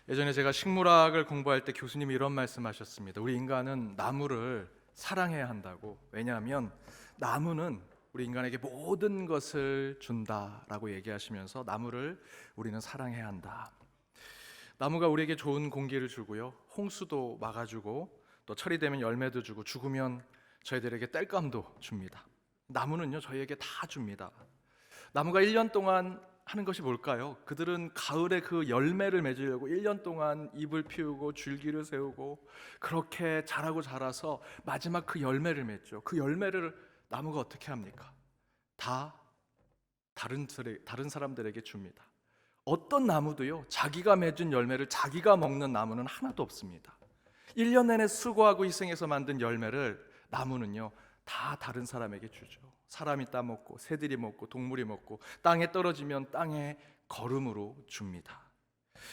예전에 제가 식물학을 공부할 때 교수님이 이런 말씀하셨습니다. 우리 인간은 나무를 사랑해야 한다고. 왜냐하면 나무는 우리 인간에게 모든 것을 준다라고 얘기하시면서 나무를 우리는 사랑해야 한다. 나무가 우리에게 좋은 공기를 주고요, 홍수도 막아주고, 또 철이 되면 열매도 주고, 죽으면 저희들에게 땔감도 줍니다. 나무는요, 저희에게 다 줍니다. 나무가 1년 동안 하는 것이 뭘까요? 그들은 가을에 그 열매를 맺으려고 1년 동안 잎을 피우고 줄기를 세우고 그렇게 자라고 자라서 마지막 그 열매를 맺죠. 그 열매를 나무가 어떻게 합니까? 다 다른 사람들에게 줍니다. 어떤 나무도요, 자기가 맺은 열매를 자기가 먹는 나무는 하나도 없습니다. 1년 내내 수고하고 희생해서 만든 열매를 나무는요, 다 다른 사람에게 주죠. 사람이 따먹고, 새들이 먹고, 동물이 먹고, 땅에 떨어지면 땅의 거름으로 줍니다.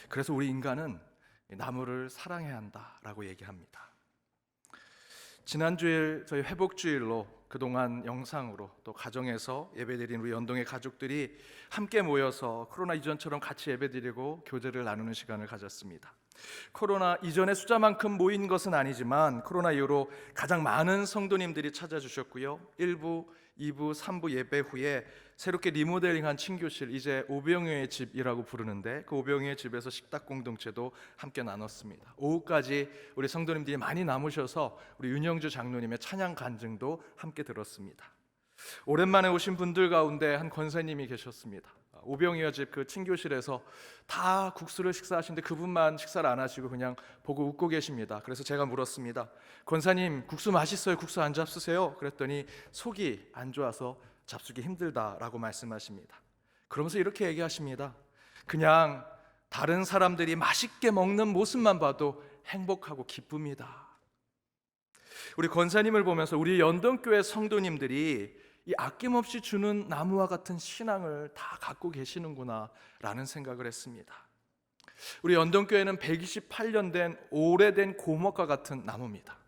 그래서 우리 인간은 나무를 사랑해야 한다라고 얘기합니다. 지난주일 저희 회복주일로 그동안 영상으로 또 가정에서 예배드린 우리 연동의 가족들이 함께 모여서 코로나 이전처럼 같이 예배드리고 교제를 나누는 시간을 가졌습니다. 코로나 이전의 숫자만큼 모인 것은 아니지만 코로나 이후로 가장 많은 성도님들이 찾아주셨고요, 1부, 2부, 3부 예배 후에 새롭게 리모델링한 친교실, 이제 오병이의 집이라고 부르는데 그 오병이의 집에서 식탁 공동체도 함께 나눴습니다. 오후까지 우리 성도님들이 많이 남으셔서 우리 윤영주 장로님의 찬양 간증도 함께 들었습니다. 오랜만에 오신 분들 가운데 한 권사님이 계셨습니다. 오병이어 집 그 친교실에서 다 국수를 식사하시는데 그분만 식사를 안 하시고 그냥 보고 웃고 계십니다. 그래서 제가 물었습니다. 권사님, 국수 맛있어요? 국수 안 잡수세요? 그랬더니 속이 안 좋아서 잡수기 힘들다라고 말씀하십니다. 그러면서 이렇게 얘기하십니다. 그냥 다른 사람들이 맛있게 먹는 모습만 봐도 행복하고 기쁩니다. 우리 권사님을 보면서 우리 연동교회 성도님들이 이 아낌없이 주는 나무와 같은 신앙을 다 갖고 계시는구나 라는 생각을 했습니다. 우리 연동교회는 128년 된 오래된 고목과 같은 나무입니다.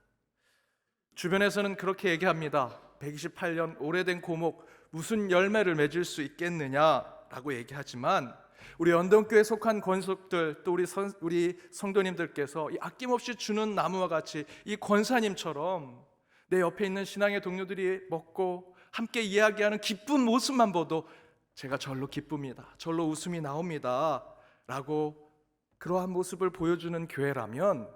주변에서는 그렇게 얘기합니다. 128년 오래된 고목 무슨 열매를 맺을 수 있겠느냐라고 얘기하지만 우리 연동교회에 속한 권속들, 또 우리 성도님들께서 이 아낌없이 주는 나무와 같이 이 권사님처럼 내 옆에 있는 신앙의 동료들이 먹고 함께 이야기하는 기쁜 모습만 봐도 제가 절로 기쁩니다, 절로 웃음이 나옵니다 라고 그러한 모습을 보여주는 교회라면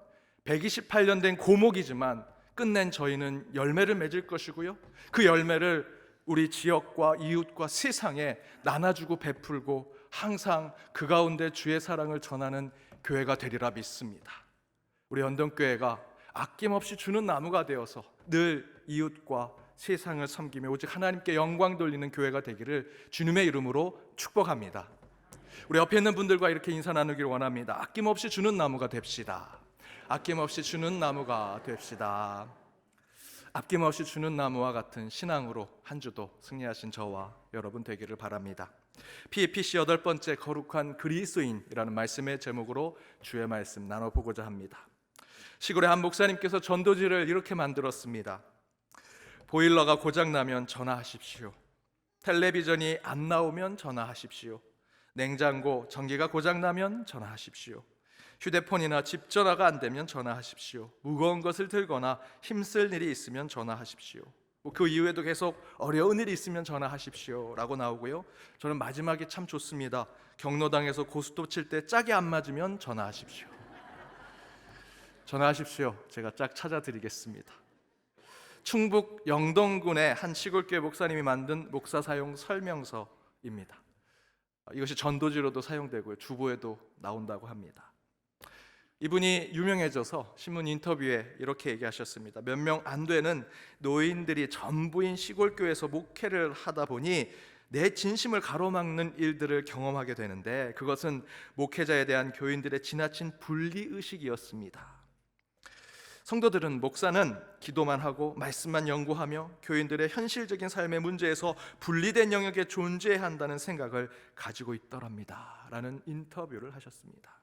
128년 된 고목이지만 끝낸 저희는 열매를 맺을 것이고요, 그 열매를 우리 지역과 이웃과 세상에 나눠주고 베풀고 항상 그 가운데 주의 사랑을 전하는 교회가 되리라 믿습니다. 우리 연동교회가 아낌없이 주는 나무가 되어서 늘 이웃과 세상을 섬기며 오직 하나님께 영광 돌리는 교회가 되기를 주님의 이름으로 축복합니다. 우리 옆에 있는 분들과 이렇게 인사 나누기를 원합니다. 아낌없이 주는 나무가 됩시다. 아낌없이 주는 나무가 됩시다. 아낌없이 주는 나무와 같은 신앙으로 한 주도 승리하신 저와 여러분 되기를 바랍니다. PAPC 8번째 거룩한 그리스도인이라는 말씀의 제목으로 주의 말씀 나눠보고자 합니다. 시골의 한 목사님께서 전도지를 이렇게 만들었습니다. 보일러가 고장나면 전화하십시오. 텔레비전이 안 나오면 전화하십시오. 냉장고 전기가 고장나면 전화하십시오. 휴대폰이나 집 전화가 안 되면 전화하십시오. 무거운 것을 들거나 힘쓸 일이 있으면 전화하십시오. 그 이후에도 계속 어려운 일이 있으면 전화하십시오 라고 나오고요, 저는 마지막이 참 좋습니다. 경로당에서 고스톱 칠 때 짝이 안 맞으면 전화하십시오. 전화하십시오. 제가 짝 찾아드리겠습니다. 충북 영동군의 한 시골교회 목사님이 만든 목사 사용 설명서입니다. 이것이 전도지로도 사용되고요, 주보에도 나온다고 합니다. 이분이 유명해져서 신문 인터뷰에 이렇게 얘기하셨습니다. 몇 명 안 되는 노인들이 전부인 시골교회에서 목회를 하다 보니 내 진심을 가로막는 일들을 경험하게 되는데 그것은 목회자에 대한 교인들의 지나친 분리의식이었습니다. 성도들은 목사는 기도만 하고 말씀만 연구하며 교인들의 현실적인 삶의 문제에서 분리된 영역에 존재해야 한다는 생각을 가지고 있더랍니다 라는 인터뷰를 하셨습니다.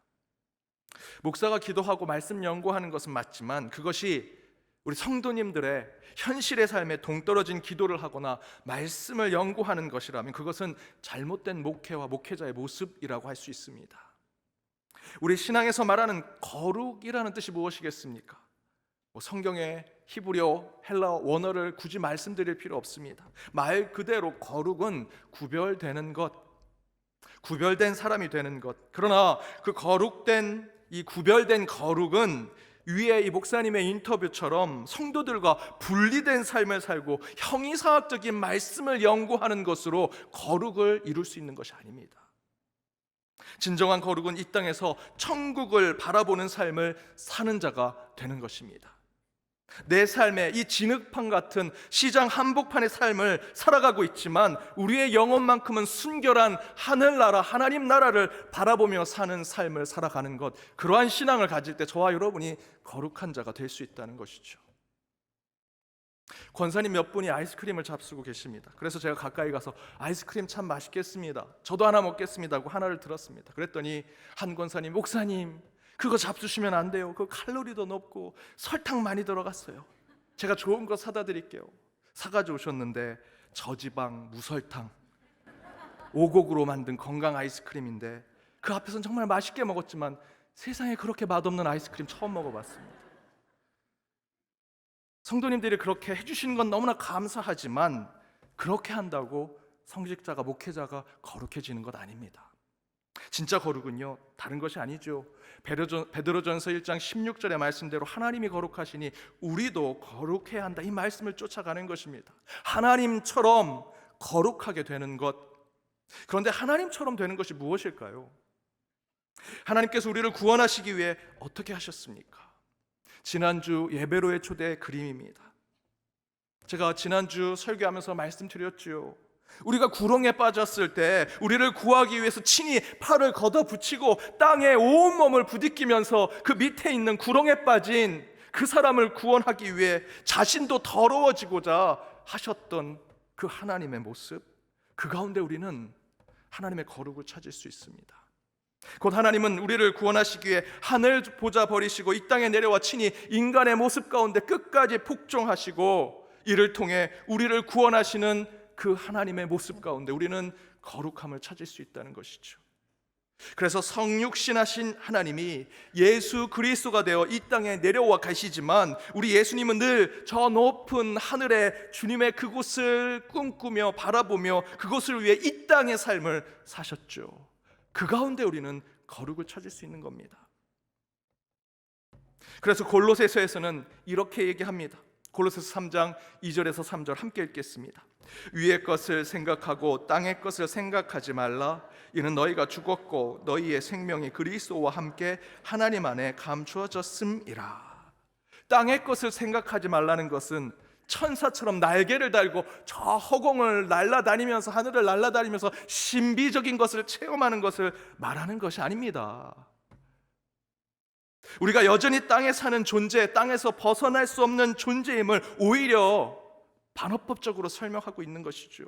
목사가 기도하고 말씀 연구하는 것은 맞지만 그것이 우리 성도님들의 현실의 삶에 동떨어진 기도를 하거나 말씀을 연구하는 것이라면 그것은 잘못된 목회와 목회자의 모습이라고 할 수 있습니다. 우리 신앙에서 말하는 거룩이라는 뜻이 무엇이겠습니까? 성경의 히브리어, 헬라어, 원어를 굳이 말씀드릴 필요 없습니다. 말 그대로 거룩은 구별되는 것, 구별된 사람이 되는 것. 그러나 그 거룩된, 이 구별된 거룩은 위에 이 목사님의 인터뷰처럼 성도들과 분리된 삶을 살고 형이사학적인 말씀을 연구하는 것으로 거룩을 이룰 수 있는 것이 아닙니다. 진정한 거룩은 이 땅에서 천국을 바라보는 삶을 사는 자가 되는 것입니다. 내 삶에 이 진흙판 같은 시장 한복판의 삶을 살아가고 있지만 우리의 영혼만큼은 순결한 하늘나라, 하나님 나라를 바라보며 사는 삶을 살아가는 것, 그러한 신앙을 가질 때 저와 여러분이 거룩한 자가 될 수 있다는 것이죠. 권사님 몇 분이 아이스크림을 잡수고 계십니다. 그래서 제가 가까이 가서 아이스크림 참 맛있겠습니다, 저도 하나 먹겠습니다 하고 하나를 들었습니다. 그랬더니 한 권사님, 목사님 그거 잡수시면 안 돼요, 그 칼로리도 높고 설탕 많이 들어갔어요. 제가 좋은 거 사다 드릴게요. 사가지고 오셨는데 저지방 무설탕 오곡으로 만든 건강 아이스크림인데 그 앞에서는 정말 맛있게 먹었지만 세상에 그렇게 맛없는 아이스크림 처음 먹어봤습니다. 성도님들이 그렇게 해주시는 건 너무나 감사하지만 그렇게 한다고 성직자가, 목회자가 거룩해지는 것 아닙니다. 진짜 거룩은요, 다른 것이 아니죠. 베드로전서 1장 16절의 말씀대로 하나님이 거룩하시니 우리도 거룩해야 한다, 이 말씀을 쫓아가는 것입니다. 하나님처럼 거룩하게 되는 것. 그런데 하나님처럼 되는 것이 무엇일까요? 하나님께서 우리를 구원하시기 위해 어떻게 하셨습니까? 지난주 예배로의 초대의 그림입니다. 제가 지난주 설교하면서 말씀드렸죠. 우리가 구렁에 빠졌을 때 우리를 구하기 위해서 친히 팔을 걷어붙이고 땅에 온몸을 부딪히면서 그 밑에 있는 구렁에 빠진 그 사람을 구원하기 위해 자신도 더러워지고자 하셨던 그 하나님의 모습, 그 가운데 우리는 하나님의 거룩을 찾을 수 있습니다. 곧 하나님은 우리를 구원하시기 위해 하늘 보좌 버리시고 이 땅에 내려와 친히 인간의 모습 가운데 끝까지 복종하시고 이를 통해 우리를 구원하시는 그 하나님의 모습 가운데 우리는 거룩함을 찾을 수 있다는 것이죠. 그래서 성육신하신 하나님이 예수 그리스도가 되어 이 땅에 내려와 가시지만 우리 예수님은 늘 저 높은 하늘에 주님의 그곳을 꿈꾸며 바라보며 그곳을 위해 이 땅의 삶을 사셨죠. 그 가운데 우리는 거룩을 찾을 수 있는 겁니다. 그래서 골로새서에서는 이렇게 얘기합니다. 골로새서 3장 2절에서 3절 함께 읽겠습니다. 위의 것을 생각하고 땅의 것을 생각하지 말라. 이는 너희가 죽었고 너희의 생명이 그리스도와 함께 하나님 안에 감추어졌음이라. 땅의 것을 생각하지 말라는 것은 천사처럼 날개를 달고 저 허공을 날아다니면서, 하늘을 날아다니면서 신비적인 것을 체험하는 것을 말하는 것이 아닙니다. 우리가 여전히 땅에 사는 존재, 땅에서 벗어날 수 없는 존재임을 오히려 반어법적으로 설명하고 있는 것이죠.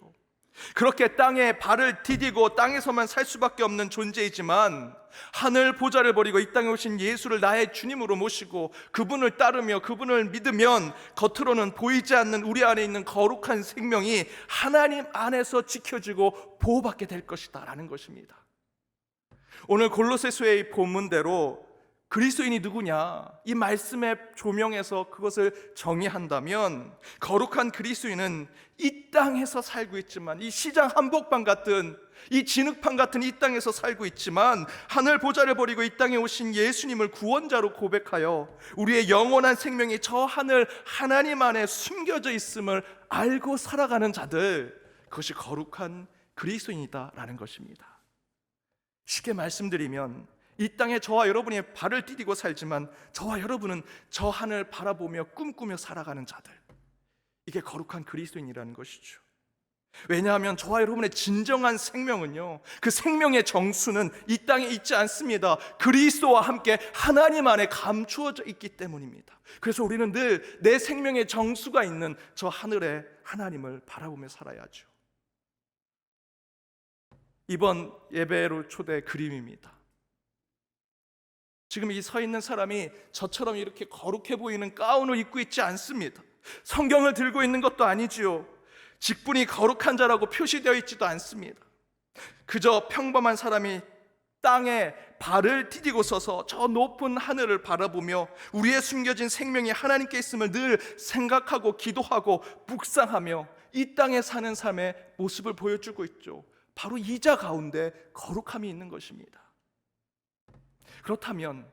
그렇게 땅에 발을 디디고 땅에서만 살 수밖에 없는 존재이지만 하늘 보좌를 버리고 이 땅에 오신 예수를 나의 주님으로 모시고 그분을 따르며 그분을 믿으면 겉으로는 보이지 않는 우리 안에 있는 거룩한 생명이 하나님 안에서 지켜지고 보호받게 될 것이다 라는 것입니다. 오늘 골로새서의 본문대로 그리스도인이 누구냐, 이 말씀의 조명에서 그것을 정의한다면 거룩한 그리스도인은 이 땅에서 살고 있지만, 이 시장 한복판 같은, 이 진흙판 같은 이 땅에서 살고 있지만 하늘 보좌를 버리고 이 땅에 오신 예수님을 구원자로 고백하여 우리의 영원한 생명이 저 하늘 하나님 안에 숨겨져 있음을 알고 살아가는 자들, 그것이 거룩한 그리스도인이다라는 것입니다. 쉽게 말씀드리면 이 땅에 저와 여러분이 발을 디디고 살지만 저와 여러분은 저 하늘 바라보며 꿈꾸며 살아가는 자들, 이게 거룩한 그리스도인이라는 것이죠. 왜냐하면 저와 여러분의 진정한 생명은요, 그 생명의 정수는 이 땅에 있지 않습니다. 그리스도와 함께 하나님 안에 감추어져 있기 때문입니다. 그래서 우리는 늘 내 생명의 정수가 있는 저 하늘의 하나님을 바라보며 살아야죠. 이번 예배로 초대 그림입니다. 지금 이 서 있는 사람이 저처럼 이렇게 거룩해 보이는 가운을 입고 있지 않습니다. 성경을 들고 있는 것도 아니지요. 직분이 거룩한 자라고 표시되어 있지도 않습니다. 그저 평범한 사람이 땅에 발을 디디고 서서 저 높은 하늘을 바라보며 우리의 숨겨진 생명이 하나님께 있음을 늘 생각하고 기도하고 묵상하며 이 땅에 사는 삶의 모습을 보여주고 있죠. 바로 이 자 가운데 거룩함이 있는 것입니다. 그렇다면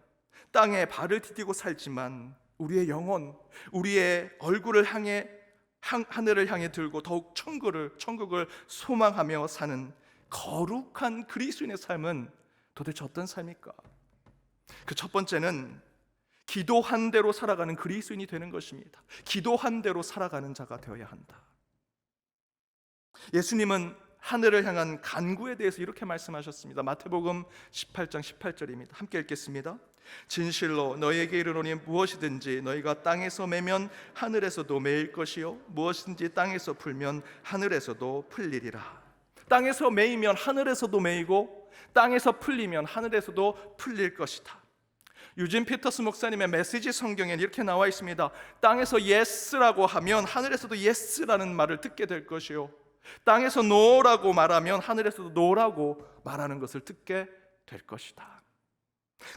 땅에 발을 디디고 살지만 우리의 영혼, 우리의 얼굴을 향해 하늘을 향해 들고 더욱 천국을 소망하며 사는 거룩한 그리스도인의 삶은 도대체 어떤 삶일까? 그 첫 번째는 기도한 대로 살아가는 그리스도인이 되는 것입니다. 기도한 대로 살아가는 자가 되어야 한다. 예수님은 하늘을 향한 간구에 대해서 이렇게 말씀하셨습니다. 마태복음 18장 18절입니다. 함께 읽겠습니다. 진실로 너희에게 이르노니 무엇이든지 너희가 땅에서 매면 하늘에서도 매일 것이요 무엇이든지 땅에서 풀면 하늘에서도 풀리리라. 땅에서 매이면 하늘에서도 매이고 땅에서 풀리면 하늘에서도 풀릴 것이다. 유진 피터스 목사님의 메시지 성경에는 이렇게 나와 있습니다. 땅에서 예스라고 하면 하늘에서도 예스라는 말을 듣게 될 것이요 땅에서 노라고 말하면 하늘에서도 노라고 말하는 것을 듣게 될 것이다.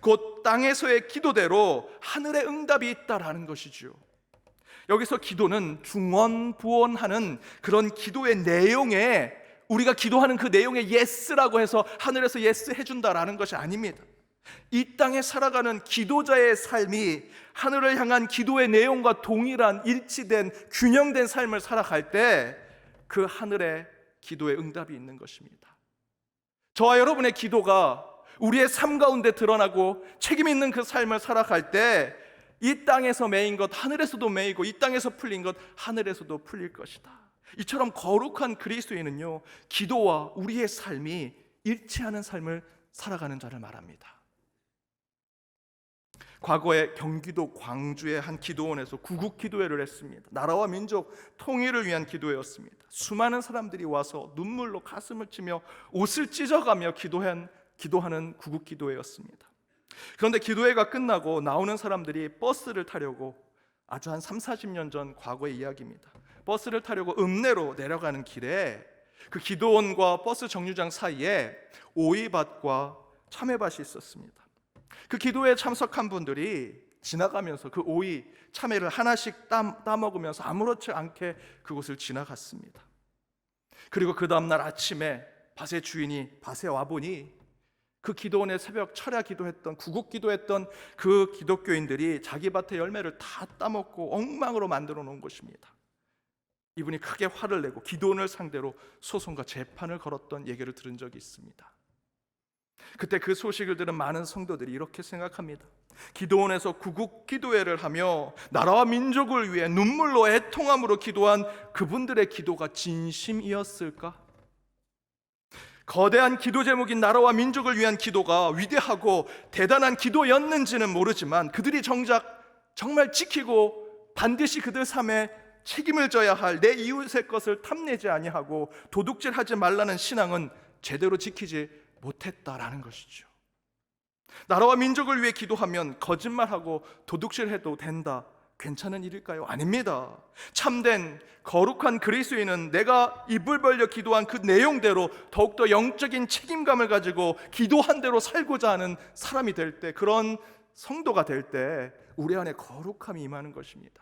곧 땅에서의 기도대로 하늘의 응답이 있다라는 것이죠. 여기서 기도는 중언부언하는 그런 기도의 내용에 우리가 기도하는 그 내용에 예스라고 해서 하늘에서 예스 해준다라는 것이 아닙니다. 이 땅에 살아가는 기도자의 삶이 하늘을 향한 기도의 내용과 동일한 일치된 균형된 삶을 살아갈 때 그 하늘의 기도의 응답이 있는 것입니다. 저와 여러분의 기도가 우리의 삶 가운데 드러나고 책임 있는 그 삶을 살아갈 때 이 땅에서 매인 것 하늘에서도 매이고 이 땅에서 풀린 것 하늘에서도 풀릴 것이다. 이처럼 거룩한 그리스도인은요 기도와 우리의 삶이 일치하는 삶을 살아가는 자를 말합니다. 과거에 경기도 광주의 한 기도원에서 구국 기도회를 했습니다. 나라와 민족 통일을 위한 기도회였습니다. 수많은 사람들이 와서 눈물로 가슴을 치며 옷을 찢어가며 기도하는 구국 기도회였습니다. 그런데 기도회가 끝나고 나오는 사람들이 버스를 타려고 아주 한 30-40년 전 과거의 이야기입니다. 버스를 타려고 읍내로 내려가는 길에 그 기도원과 버스 정류장 사이에 오이밭과 참외밭이 있었습니다. 그 기도회에 참석한 분들이 지나가면서 그 오이, 참외를 하나씩 따먹으면서 아무렇지 않게 그곳을 지나갔습니다. 그리고 그 다음날 아침에 밭의 주인이 밭에 와보니 그 기도원에 새벽 철야 기도했던 구국 기도했던 그 기독교인들이 자기 밭의 열매를 다 따먹고 엉망으로 만들어 놓은 것입니다. 이분이 크게 화를 내고 기도원을 상대로 소송과 재판을 걸었던 얘기를 들은 적이 있습니다. 그때 그 소식을 들은 많은 성도들이 이렇게 생각합니다. 기도원에서 구국 기도회를 하며 나라와 민족을 위해 눈물로 애통함으로 기도한 그분들의 기도가 진심이었을까? 거대한 기도 제목인 나라와 민족을 위한 기도가 위대하고 대단한 기도였는지는 모르지만 그들이 정말 지키고 반드시 그들 삶에 책임을 져야 할 내 이웃의 것을 탐내지 아니하고 도둑질하지 말라는 신앙은 제대로 지키지 못했다라는 것이죠. 나라와 민족을 위해 기도하면 거짓말하고 도둑질해도 된다, 괜찮은 일일까요? 아닙니다. 참된 거룩한 그리스도인은 내가 입을 벌려 기도한 그 내용대로 더욱더 영적인 책임감을 가지고 기도한 대로 살고자 하는 사람이 될 때, 그런 성도가 될 때 우리 안에 거룩함이 임하는 것입니다.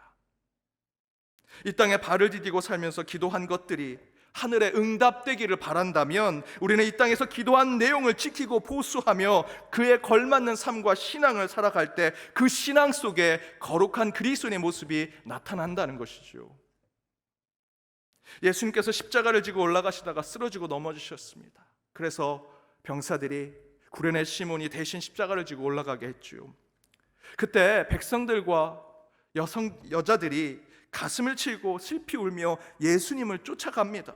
이 땅에 발을 디디고 살면서 기도한 것들이 하늘에 응답되기를 바란다면 우리는 이 땅에서 기도한 내용을 지키고 보수하며 그에 걸맞는 삶과 신앙을 살아갈 때 그 신앙 속에 거룩한 그리스도인의 모습이 나타난다는 것이죠. 예수님께서 십자가를 지고 올라가시다가 쓰러지고 넘어지셨습니다. 그래서 병사들이 구레네 시몬이 대신 십자가를 지고 올라가게 했죠. 그때 백성들과 여자들이 가슴을 치고 슬피 울며 예수님을 쫓아갑니다.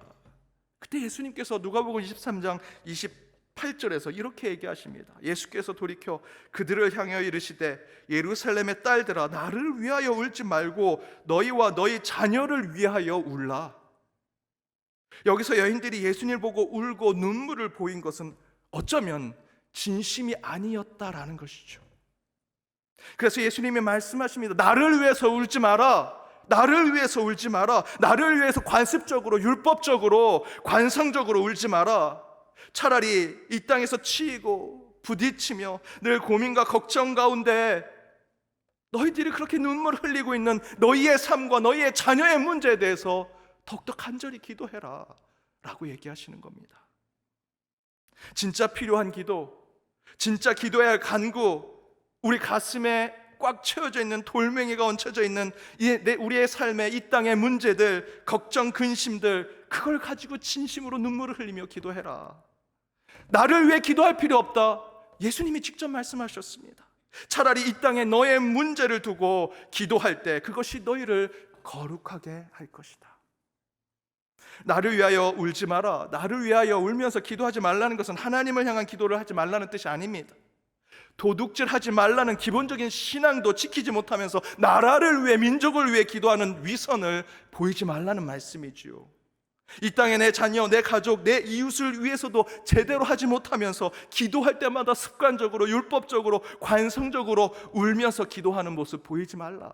그때 예수님께서 누가복음 23장 28절에서 이렇게 얘기하십니다. 예수께서 돌이켜 그들을 향하여 이르시되 예루살렘의 딸들아 나를 위하여 울지 말고 너희와 너희 자녀를 위하여 울라. 여기서 여인들이 예수님을 보고 울고 눈물을 보인 것은 어쩌면 진심이 아니었다라는 것이죠. 그래서 예수님이 말씀하십니다. 나를 위해서 울지 마라. 나를 위해서 울지 마라. 나를 위해서 관습적으로, 율법적으로, 관성적으로 울지 마라. 차라리 이 땅에서 치이고 부딪히며 늘 고민과 걱정 가운데 너희들이 그렇게 눈물을 흘리고 있는 너희의 삶과 너희의 자녀의 문제에 대해서 더욱더 간절히 기도해라 라고 얘기하시는 겁니다. 진짜 필요한 기도, 진짜 기도해야 할 간구, 우리 가슴에 꽉 채워져 있는 돌멩이가 얹혀져 있는 우리의 삶의 이 땅의 문제들, 걱정, 근심들, 그걸 가지고 진심으로 눈물을 흘리며 기도해라. 나를 위해 기도할 필요 없다. 예수님이 직접 말씀하셨습니다. 차라리 이 땅에 너의 문제를 두고 기도할 때 그것이 너희를 거룩하게 할 것이다. 나를 위하여 울지 마라. 나를 위하여 울면서 기도하지 말라는 것은 하나님을 향한 기도를 하지 말라는 뜻이 아닙니다. 도둑질하지 말라는 기본적인 신앙도 지키지 못하면서 나라를 위해, 민족을 위해 기도하는 위선을 보이지 말라는 말씀이지요. 이 땅에 내 자녀, 내 가족, 내 이웃을 위해서도 제대로 하지 못하면서 기도할 때마다 습관적으로, 율법적으로, 관성적으로 울면서 기도하는 모습 보이지 말라.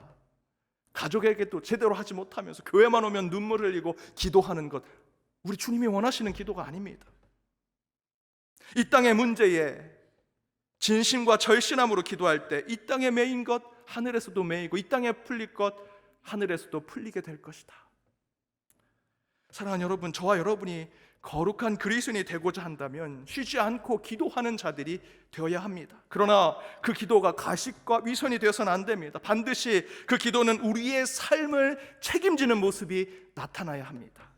가족에게도 제대로 하지 못하면서 교회만 오면 눈물 흘리고 기도하는 것, 우리 주님이 원하시는 기도가 아닙니다. 이 땅의 문제에 진심과 절실함으로 기도할 때 이 땅에 매인 것 하늘에서도 매이고 이 땅에 풀릴 것 하늘에서도 풀리게 될 것이다. 사랑하는 여러분, 저와 여러분이 거룩한 그리스도인이 되고자 한다면 쉬지 않고 기도하는 자들이 되어야 합니다. 그러나 그 기도가 가식과 위선이 되어서는 안 됩니다. 반드시 그 기도는 우리의 삶을 책임지는 모습이 나타나야 합니다.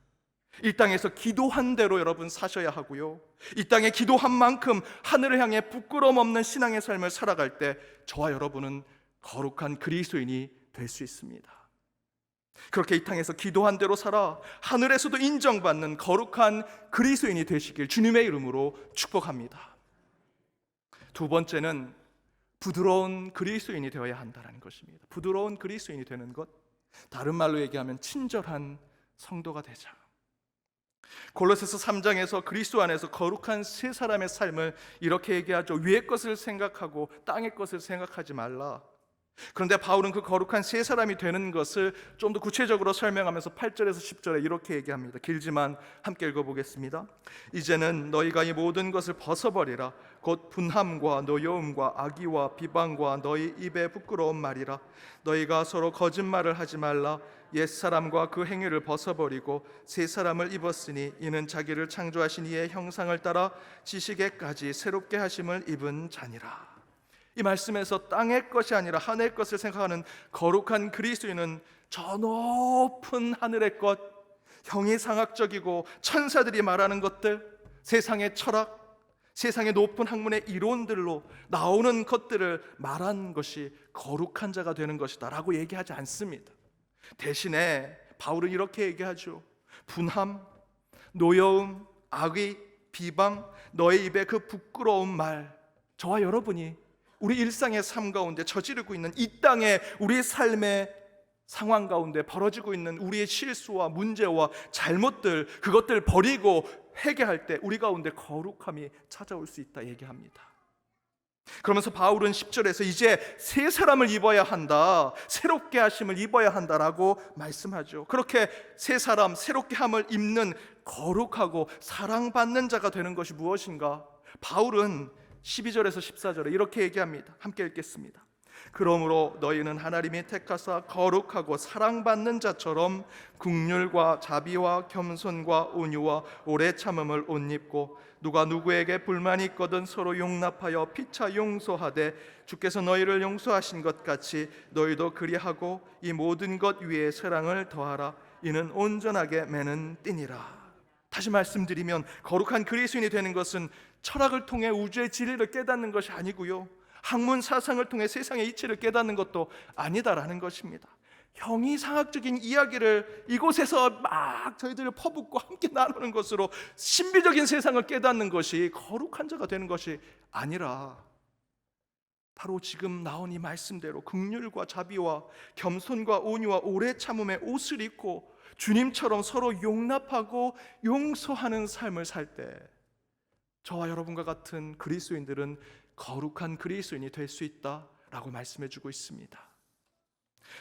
이 땅에서 기도한 대로 여러분 사셔야 하고요, 이 땅에 기도한 만큼 하늘을 향해 부끄러움 없는 신앙의 삶을 살아갈 때 저와 여러분은 거룩한 그리스도인이 될 수 있습니다. 그렇게 이 땅에서 기도한 대로 살아 하늘에서도 인정받는 거룩한 그리스도인이 되시길 주님의 이름으로 축복합니다. 두 번째는 부드러운 그리스도인이 되어야 한다는 것입니다. 부드러운 그리스도인이 되는 것, 다른 말로 얘기하면 친절한 성도가 되자. 골로새서 3장에서 그리스도 안에서 거룩한 세 사람의 삶을 이렇게 얘기하죠. 위의 것을 생각하고 땅의 것을 생각하지 말라. 그런데 바울은 그 거룩한 세 사람이 되는 것을 좀 더 구체적으로 설명하면서 8절에서 10절에 이렇게 얘기합니다. 길지만 함께 읽어보겠습니다. 이제는 너희가 이 모든 것을 벗어버리라. 곧 분함과 노여움과 악의와 비방과 너희 입에 부끄러운 말이라. 너희가 서로 거짓말을 하지 말라. 옛사람과 그 행위를 벗어버리고 새 사람을 입었으니 이는 자기를 창조하신 이의 형상을 따라 지식에까지 새롭게 하심을 입은 자니라. 이 말씀에서 땅의 것이 아니라 하늘의 것을 생각하는 거룩한 그리스도인은 저 높은 하늘의 것, 형이상학적이고 천사들이 말하는 것들, 세상의 철학, 세상의 높은 학문의 이론들로 나오는 것들을 말한 것이 거룩한 자가 되는 것이다 라고 얘기하지 않습니다. 대신에 바울은 이렇게 얘기하죠. 분함, 노여움, 악의, 비방, 너의 입에 그 부끄러운 말, 저와 여러분이 우리 일상의 삶 가운데 저지르고 있는 이 땅의 우리의 삶의 상황 가운데 벌어지고 있는 우리의 실수와 문제와 잘못들, 그것들 버리고 회개할 때 우리 가운데 거룩함이 찾아올 수 있다 얘기합니다. 그러면서 바울은 10절에서 이제 새 사람을 입어야 한다, 새롭게 하심을 입어야 한다라고 말씀하죠. 그렇게 새 사람, 새롭게 함을 입는 거룩하고 사랑받는 자가 되는 것이 무엇인가? 바울은 12절에서 14절에 이렇게 얘기합니다. 함께 읽겠습니다. 그러므로 너희는 하나님이 택하사 거룩하고 사랑받는 자처럼 긍휼과 자비와 겸손과 온유와 오래 참음을 옷 입고 누가 누구에게 불만이 있거든 서로 용납하여 피차 용서하되 주께서 너희를 용서하신 것 같이 너희도 그리하고 이 모든 것 위에 사랑을 더하라. 이는 온전하게 매는 띠니라. 다시 말씀드리면 거룩한 그리스도인이 되는 것은 철학을 통해 우주의 진리를 깨닫는 것이 아니고요, 학문 사상을 통해 세상의 이치를 깨닫는 것도 아니다라는 것입니다. 형이상학적인 이야기를 이곳에서 막 저희들을 퍼붓고 함께 나누는 것으로 신비적인 세상을 깨닫는 것이 거룩한 자가 되는 것이 아니라 바로 지금 나온 이 말씀대로 긍휼과 자비와 겸손과 온유와 오래 참음의 옷을 입고 주님처럼 서로 용납하고 용서하는 삶을 살 때 저와 여러분과 같은 그리스도인들은 거룩한 그리스도인이 될 수 있다라고 말씀해 주고 있습니다.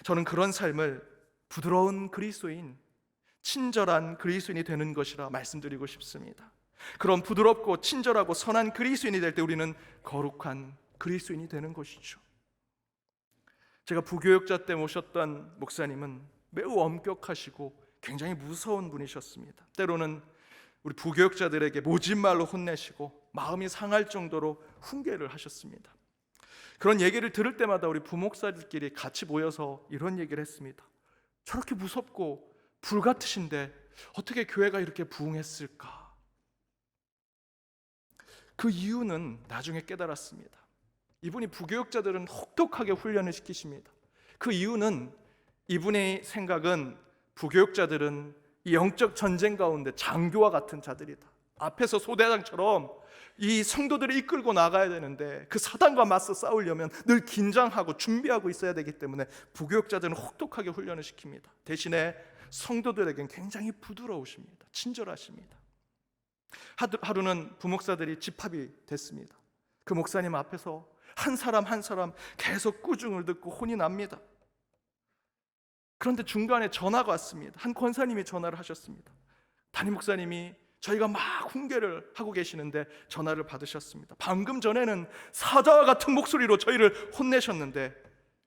저는 그런 삶을 부드러운 그리스도인, 친절한 그리스도인이 되는 것이라 말씀드리고 싶습니다. 그런 부드럽고 친절하고 선한 그리스도인이 될 때 우리는 거룩한 그리스도인이 되는 것이죠. 제가 부교육자 때 모셨던 목사님은 매우 엄격하시고 굉장히 무서운 분이셨습니다. 때로는 우리 부교육자들에게 모진말로 혼내시고 마음이 상할 정도로 훈계를 하셨습니다. 그런 얘기를 들을 때마다 우리 부목사들끼리 같이 모여서 이런 얘기를 했습니다. 저렇게 무섭고 불같으신데 어떻게 교회가 이렇게 부흥했을까? 그 이유는 나중에 깨달았습니다. 이분이 부교육자들은 혹독하게 훈련을 시키십니다. 그 이유는 이분의 생각은 부교육자들은 이 영적 전쟁 가운데 장교와 같은 자들이다. 앞에서 소대장처럼 이 성도들을 이끌고 나가야 되는데 그 사단과 맞서 싸우려면 늘 긴장하고 준비하고 있어야 되기 때문에 부교육자들은 혹독하게 훈련을 시킵니다. 대신에 성도들에겐 굉장히 부드러우십니다. 친절하십니다. 하루는 부목사들이 집합이 됐습니다. 그 목사님 앞에서 한 사람 한 사람 계속 꾸중을 듣고 혼이 납니다. 그런데 중간에 전화가 왔습니다. 한 권사님이 전화를 하셨습니다. 담임 목사님이 저희가 막 훈계를 하고 계시는데 전화를 받으셨습니다. 방금 전에는 사자와 같은 목소리로 저희를 혼내셨는데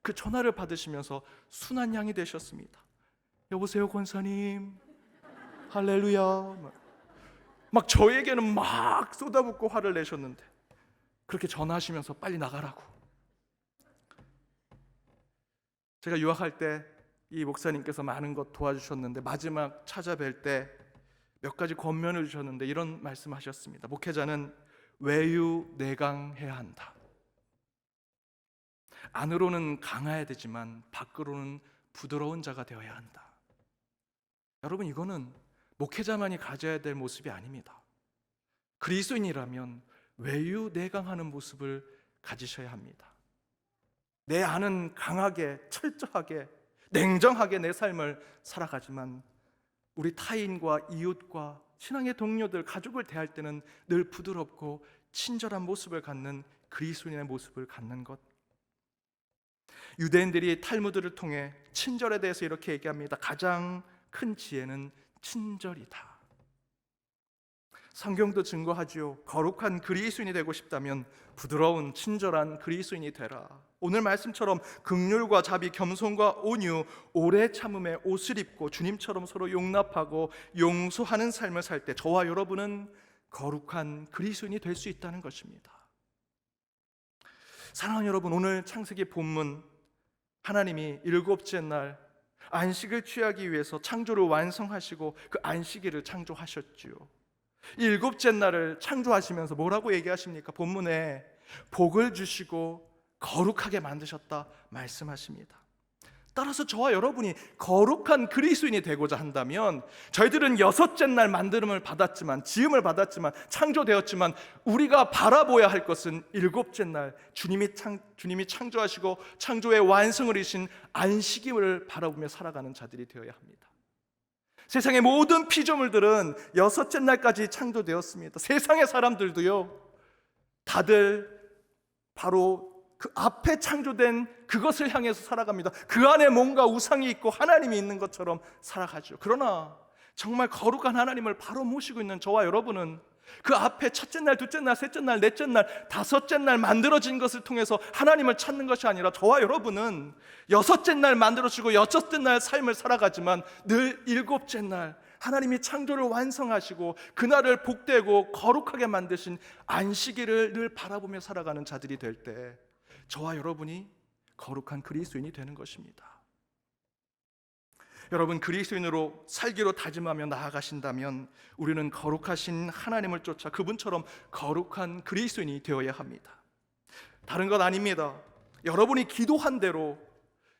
그 전화를 받으시면서 순한 양이 되셨습니다. 여보세요 권사님, 할렐루야. 막 저에게는 막 쏟아붓고 화를 내셨는데 그렇게 전화하시면서 빨리 나가라고. 제가 유학할 때 이 목사님께서 많은 것 도와주셨는데 마지막 찾아뵐 때 몇 가지 권면을 주셨는데 이런 말씀하셨습니다. 목회자는 외유내강해야 한다. 안으로는 강해야 되지만 밖으로는 부드러운 자가 되어야 한다. 여러분, 이거는 목회자만이 가져야 될 모습이 아닙니다. 그리스도인이라면 외유내강하는 모습을 가지셔야 합니다. 내 안은 강하게, 철저하게, 냉정하게 내 삶을 살아가지만 우리 타인과 이웃과 신앙의 동료들, 가족을 대할 때는 늘 부드럽고 친절한 모습을 갖는 그리스도인의 모습을 갖는 것. 유대인들이 탈무드를 통해 친절에 대해서 이렇게 얘기합니다. 가장 큰 지혜는 친절이다. 성경도 증거하지요. 거룩한 그리스도인이 되고 싶다면 부드러운 친절한 그리스도인이 되라. 오늘 말씀처럼 긍휼과 자비, 겸손과 온유, 오래 참음에 옷을 입고 주님처럼 서로 용납하고 용서하는 삶을 살 때 저와 여러분은 거룩한 그리스도인이 될 수 있다는 것입니다. 사랑하는 여러분, 오늘 창세기 본문 하나님이 일곱째 날 안식을 취하기 위해서 창조를 완성하시고 그 안식일을 창조하셨지요. 일곱째 날을 창조하시면서 뭐라고 얘기하십니까? 본문에 복을 주시고 거룩하게 만드셨다 말씀하십니다. 따라서 저와 여러분이 거룩한 그리스도인이 되고자 한다면 저희들은 여섯째 날 만듦을 받았지만, 지음을 받았지만, 창조되었지만 우리가 바라보아야 할 것은 일곱째 날 주님이 창조하시고 창조의 완성을 이루신 안식일을 바라보며 살아가는 자들이 되어야 합니다. 세상의 모든 피조물들은 여섯째 날까지 창조되었습니다. 세상의 사람들도요, 다들 바로 그 앞에 창조된 그것을 향해서 살아갑니다. 그 안에 뭔가 우상이 있고 하나님이 있는 것처럼 살아가죠. 그러나 정말 거룩한 하나님을 바로 모시고 있는 저와 여러분은 그 앞에 첫째 날, 둘째 날, 셋째 날, 넷째 날, 다섯째 날 만들어진 것을 통해서 하나님을 찾는 것이 아니라 저와 여러분은 여섯째 날 만들어지고 여섯째 날 삶을 살아가지만 늘 일곱째 날 하나님이 창조를 완성하시고 그날을 복되고 거룩하게 만드신 안식일을 늘 바라보며 살아가는 자들이 될 때 저와 여러분이 거룩한 그리스도인이 되는 것입니다. 여러분, 그리스도인으로 살기로 다짐하며 나아가신다면 우리는 거룩하신 하나님을 쫓아 그분처럼 거룩한 그리스도인이 되어야 합니다. 다른 것 아닙니다. 여러분이 기도한 대로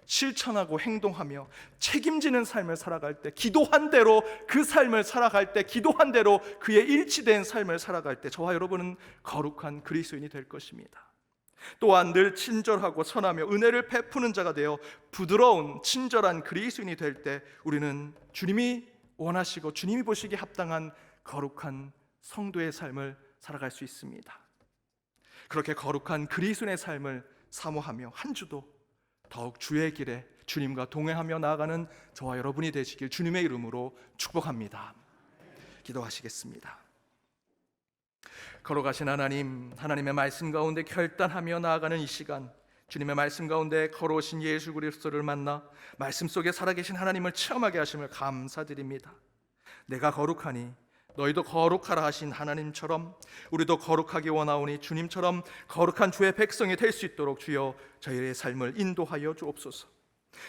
실천하고 행동하며 책임지는 삶을 살아갈 때, 기도한 대로 그 삶을 살아갈 때, 기도한 대로 그의 일치된 삶을 살아갈 때 저와 여러분은 거룩한 그리스도인이 될 것입니다. 또한 늘 친절하고 선하며 은혜를 베푸는 자가 되어 부드러운 친절한 그리스도인이 될 때 우리는 주님이 원하시고 주님이 보시기에 합당한 거룩한 성도의 삶을 살아갈 수 있습니다. 그렇게 거룩한 그리스도인의 삶을 사모하며 한 주도 더욱 주의 길에 주님과 동행하며 나아가는 저와 여러분이 되시길 주님의 이름으로 축복합니다. 기도하시겠습니다. 걸어가신 하나님, 하나님의 말씀 가운데 결단하며 나아가는 이 시간, 주님의 말씀 가운데 걸어오신 예수 그리스도를 만나 말씀 속에 살아계신 하나님을 체험하게 하심을 감사드립니다. 내가 거룩하니 너희도 거룩하라 하신 하나님처럼 우리도 거룩하기 원하오니 주님처럼 거룩한 주의 백성이 될 수 있도록 주여 저희의 삶을 인도하여 주옵소서.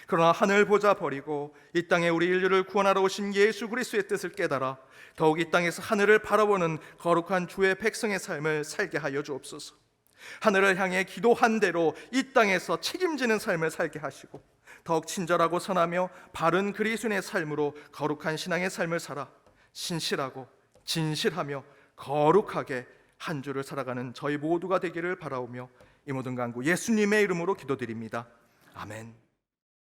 그러나 하늘 보자 버리고 이 땅에 우리 인류를 구원하러 오신 예수 그리스도의 뜻을 깨달아 더욱 이 땅에서 하늘을 바라보는 거룩한 주의 백성의 삶을 살게 하여 주옵소서. 하늘을 향해 기도한 대로 이 땅에서 책임지는 삶을 살게 하시고 더욱 친절하고 선하며 바른 그리스도인의 삶으로 거룩한 신앙의 삶을 살아 신실하고 진실하며 거룩하게 한 주를 살아가는 저희 모두가 되기를 바라오며 이 모든 간구 예수님의 이름으로 기도드립니다. 아멘.